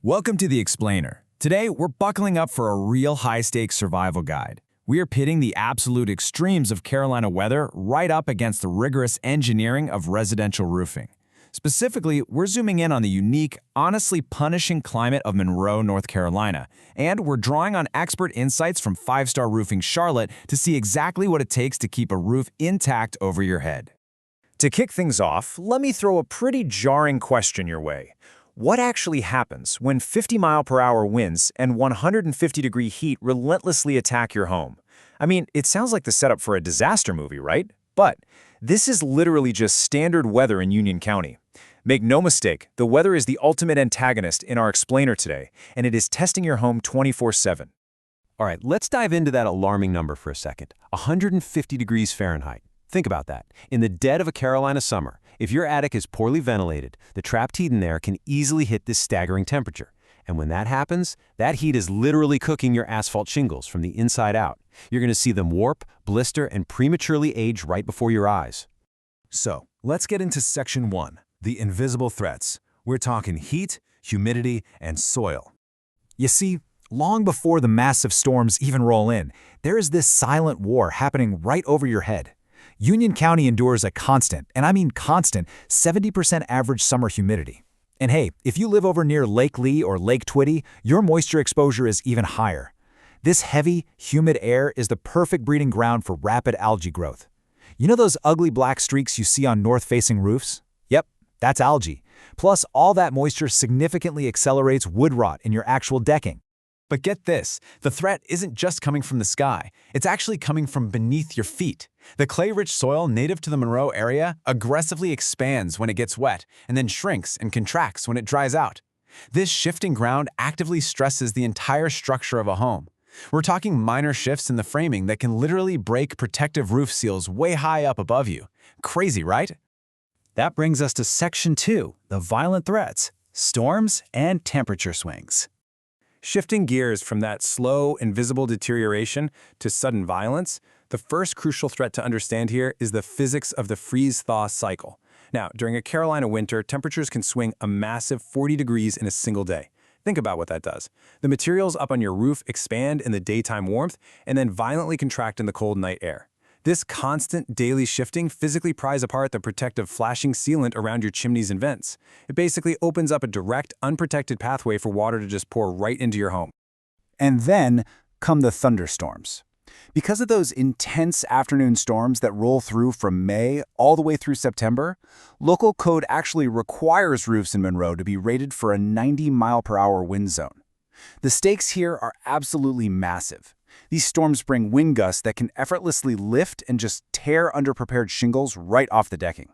Welcome to The Explainer. Today, we're buckling up for a real high-stakes survival guide. We are pitting the absolute extremes of Carolina weather right up against the rigorous engineering of residential roofing. Specifically, we're zooming in on the unique, honestly punishing climate of Monroe, North Carolina, and we're drawing on expert insights from 5-Star Roofing Charlotte to see exactly what it takes to keep a roof intact over your head. To kick things off, let me throw a pretty jarring question your way. What actually happens when 50-mile-per-hour winds and 150-degree heat relentlessly attack your home? I mean, it sounds like the setup for a disaster movie, right? But this is literally just standard weather in Union County. Make no mistake, the weather is the ultimate antagonist in our explainer today, and it is testing your home 24/7. All right, let's dive into that alarming number for a second. 150 degrees Fahrenheit. Think about that. In the dead of a Carolina summer, if your attic is poorly ventilated, the trapped heat in there can easily hit this staggering temperature. And when that happens, that heat is literally cooking your asphalt shingles from the inside out. You're going to see them warp, blister, and prematurely age right before your eyes. So, let's get into Section 1, the invisible threats. We're talking heat, humidity, and soil. You see, long before the massive storms even roll in, there is this silent war happening right over your head. Union County endures a constant, and I mean constant, 70% average summer humidity. And hey, if you live over near Lake Lee or Lake Twitty, your moisture exposure is even higher. This heavy, humid air is the perfect breeding ground for rapid algae growth. You know those ugly black streaks you see on north-facing roofs? Yep, that's algae. Plus, all that moisture significantly accelerates wood rot in your actual decking. But get this, the threat isn't just coming from the sky. It's actually coming from beneath your feet. The clay-rich soil native to the Monroe area aggressively expands when it gets wet and then shrinks and contracts when it dries out. This shifting ground actively stresses the entire structure of a home. We're talking minor shifts in the framing that can literally break protective roof seals way high up above you. Crazy, right? That brings us to Section 2, the violent threats, storms and temperature swings. Shifting gears from that slow, invisible deterioration to sudden violence, the first crucial threat to understand here is the physics of the freeze-thaw cycle. Now, during a Carolina winter, temperatures can swing a massive 40 degrees in a single day. Think about what that does. The materials up on your roof expand in the daytime warmth and then violently contract in the cold night air. This constant daily shifting physically pries apart the protective flashing sealant around your chimneys and vents. It basically opens up a direct, unprotected pathway for water to just pour right into your home. And then come the thunderstorms. Because of those intense afternoon storms that roll through from May all the way through September, local code actually requires roofs in Monroe to be rated for a 90-mile-per-hour wind zone. The stakes here are absolutely massive. These storms bring wind gusts that can effortlessly lift and just tear underprepared shingles right off the decking.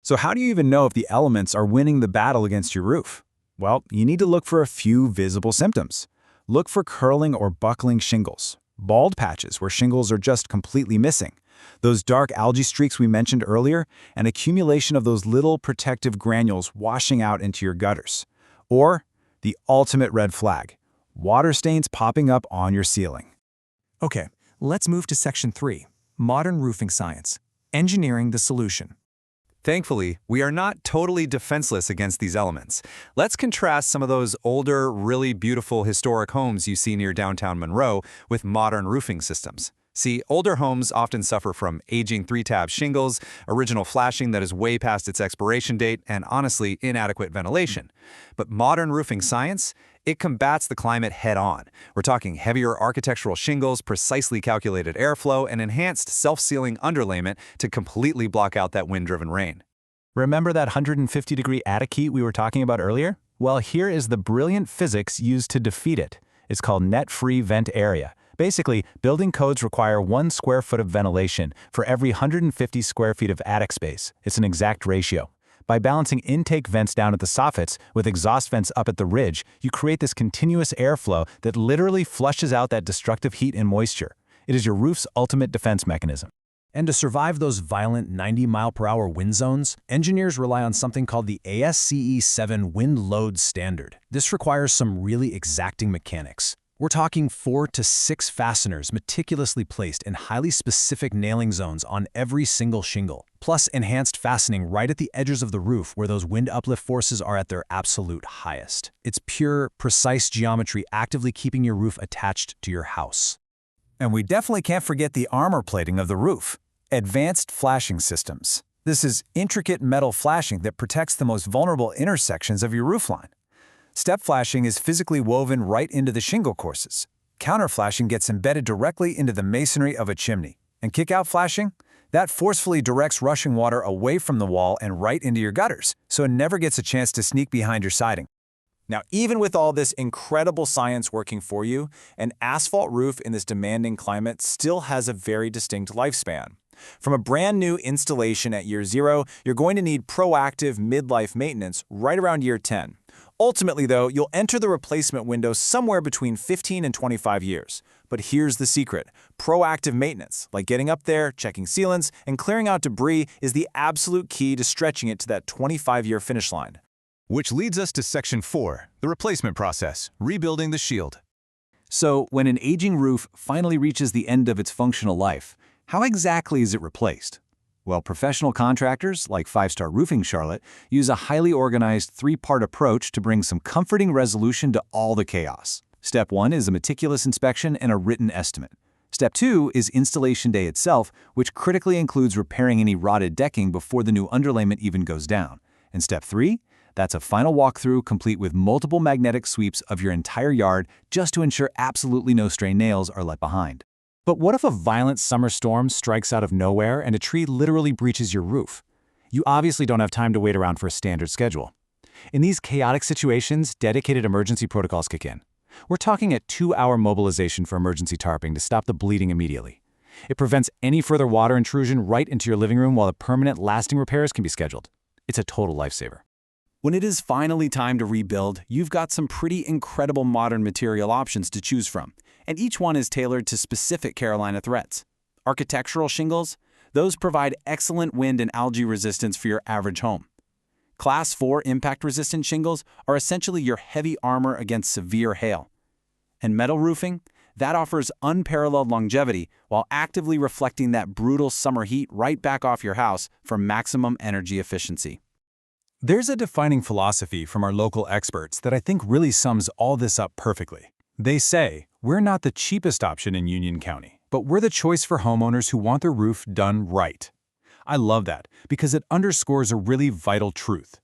So how do you even know if the elements are winning the battle against your roof? Well, you need to look for a few visible symptoms. Look for curling or buckling shingles, bald patches where shingles are just completely missing, those dark algae streaks we mentioned earlier, and accumulation of those little protective granules washing out into your gutters. Or the ultimate red flag, water stains popping up on your ceiling. Okay, let's move to Section 3, Modern Roofing Science, Engineering the Solution. Thankfully, we are not totally defenseless against these elements. Let's contrast some of those older, really beautiful historic homes you see near downtown Monroe with modern roofing systems. See, older homes often suffer from aging 3-tab shingles, original flashing that is way past its expiration date, and honestly, inadequate ventilation. But modern roofing science, it combats the climate head-on. We're talking heavier architectural shingles, precisely calculated airflow, and enhanced self-sealing underlayment to completely block out that wind-driven rain. Remember that 150-degree attic heat we were talking about earlier? Well, here is the brilliant physics used to defeat it. It's called net-free vent area. Basically, building codes require 1 square foot of ventilation for every 150 square feet of attic space. It's an exact ratio. By balancing intake vents down at the soffits with exhaust vents up at the ridge, you create this continuous airflow that literally flushes out that destructive heat and moisture. It is your roof's ultimate defense mechanism. And to survive those violent 90-mile-per-hour wind zones, engineers rely on something called the ASCE 7 wind load standard. This requires some really exacting mechanics. We're talking 4 to 6 fasteners meticulously placed in highly specific nailing zones on every single shingle, plus enhanced fastening right at the edges of the roof where those wind uplift forces are at their absolute highest. It's pure, precise geometry actively keeping your roof attached to your house. And we definitely can't forget the armor plating of the roof. Advanced flashing systems. This is intricate metal flashing that protects the most vulnerable intersections of your roofline. Step flashing is physically woven right into the shingle courses. Counter flashing gets embedded directly into the masonry of a chimney. And kick-out flashing? That forcefully directs rushing water away from the wall and right into your gutters, so it never gets a chance to sneak behind your siding. Now, even with all this incredible science working for you, an asphalt roof in this demanding climate still has a very distinct lifespan. From a brand new installation at year 0, you're going to need proactive midlife maintenance right around year 10. Ultimately, though, you'll enter the replacement window somewhere between 15 and 25 years. But here's the secret. Proactive maintenance, like getting up there, checking sealants, and clearing out debris, is the absolute key to stretching it to that 25-year finish line. Which leads us to Section 4, the replacement process, rebuilding the shield. So, when an aging roof finally reaches the end of its functional life, how exactly is it replaced? Well, professional contractors, like 5-Star Roofing Charlotte, use a highly organized 3-part approach to bring some comforting resolution to all the chaos. Step 1 is a meticulous inspection and a written estimate. Step 2 is installation day itself, which critically includes repairing any rotted decking before the new underlayment even goes down. And Step 3? That's a final walkthrough complete with multiple magnetic sweeps of your entire yard just to ensure absolutely no stray nails are left behind. But what if a violent summer storm strikes out of nowhere and a tree literally breaches your roof? You obviously don't have time to wait around for a standard schedule. In these chaotic situations, dedicated emergency protocols kick in. We're talking a 2-hour mobilization for emergency tarping to stop the bleeding immediately. It prevents any further water intrusion right into your living room while the permanent, lasting repairs can be scheduled. It's a total lifesaver. When it is finally time to rebuild, you've got some pretty incredible modern material options to choose from, and each one is tailored to specific Carolina threats. Architectural shingles? Those provide excellent wind and algae resistance for your average home. Class 4 impact-resistant shingles are essentially your heavy armor against severe hail. And metal roofing? That offers unparalleled longevity while actively reflecting that brutal summer heat right back off your house for maximum energy efficiency. There's a defining philosophy from our local experts that I think really sums all this up perfectly. They say, we're not the cheapest option in Union County, but we're the choice for homeowners who want their roof done right. I love that because it underscores a really vital truth.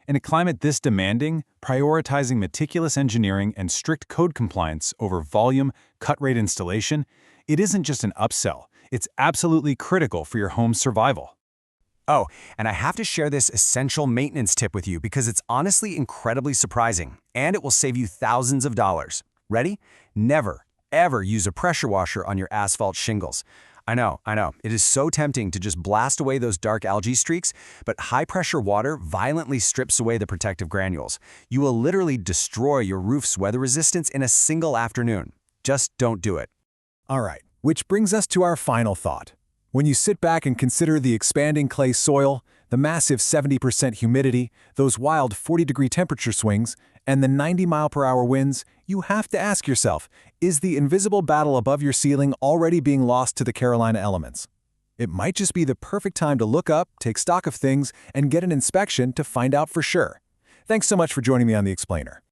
In a climate this demanding, prioritizing meticulous engineering and strict code compliance over volume, cut rate installation, it isn't just an upsell, it's absolutely critical for your home's survival. Oh, and I have to share this essential maintenance tip with you because it's honestly incredibly surprising, and it will save you thousands of dollars. Ready? Never, ever use a pressure washer on your asphalt shingles. I know, it is so tempting to just blast away those dark algae streaks, but high-pressure water violently strips away the protective granules. You will literally destroy your roof's weather resistance in a single afternoon. Just don't do it. All right, which brings us to our final thought. When you sit back and consider the expanding clay soil, the massive 70% humidity, those wild 40-degree temperature swings, and the 90-mile-per-hour winds, you have to ask yourself, is the invisible battle above your ceiling already being lost to the Carolina elements? It might just be the perfect time to look up, take stock of things, and get an inspection to find out for sure. Thanks so much for joining me on The Explainer.